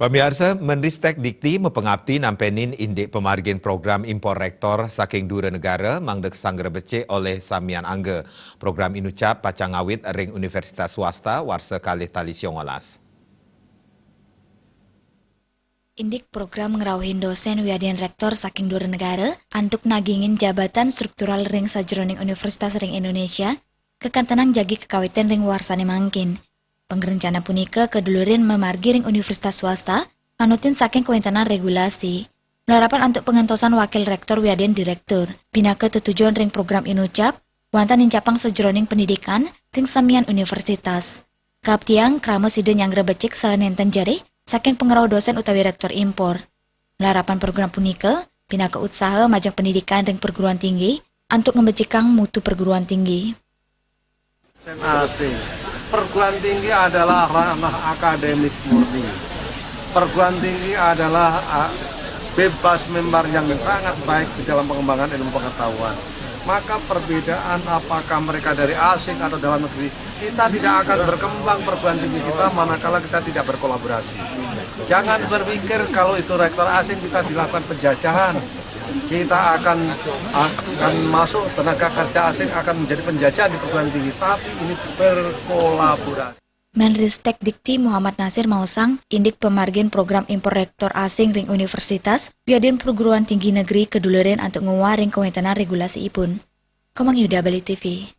Pemirsa, Menristek Dikti mepengabdi nampenin indik pemargin program impor rektor saking dura negara mangdek sanggera becek oleh Samian Angga. Program inucap pacang awit ring universitas swasta warsa kalih tali siongolas. Indik program ngerauhin dosen wiadian rektor saking dura negara antuk nagingin jabatan struktural ring sajroning Universitas ring Indonesia kekantenang jagi kekawitan ring warsane mangkin. Pengrencana punika kedulurin memargi ring universitas swasta, manutin saking kewentenan regulasi. Melarapan untuk pengentosan wakil rektor wiadian direktur, pinaka tujuan ring program inucap, wantan incapang sejroning pendidikan ring samian universitas. Kaptiang krama side nyanggra becik saenenten jari, saking pengerau dosen utawi rektor impor. Melarapan program punika, pinaka usaha majang pendidikan ring perguruan tinggi, untuk ngembecikang mutu perguruan tinggi. Perguruan tinggi adalah ranah akademik murni. Perguruan tinggi adalah bebas member yang sangat baik di dalam pengembangan ilmu pengetahuan. Maka perbedaan apakah mereka dari asing atau dalam negeri, kita tidak akan berkembang perguruan tinggi kita manakala kita tidak berkolaborasi. Jangan berpikir kalau itu rektor asing kita dilakukan penjajahan. Kita akan masuk tenaga kerja asing akan menjadi penjajah di perguruan tinggi, tapi ini berkolaborasi. Menristek Dikti Muhammad Nasir Mausang, indik pemargin program impor rektor asing ring universitas, biadin perguruan tinggi negeri keduluren untuk ngewaring kewentenan regulasi ipun. Komang Yuda Bali TV.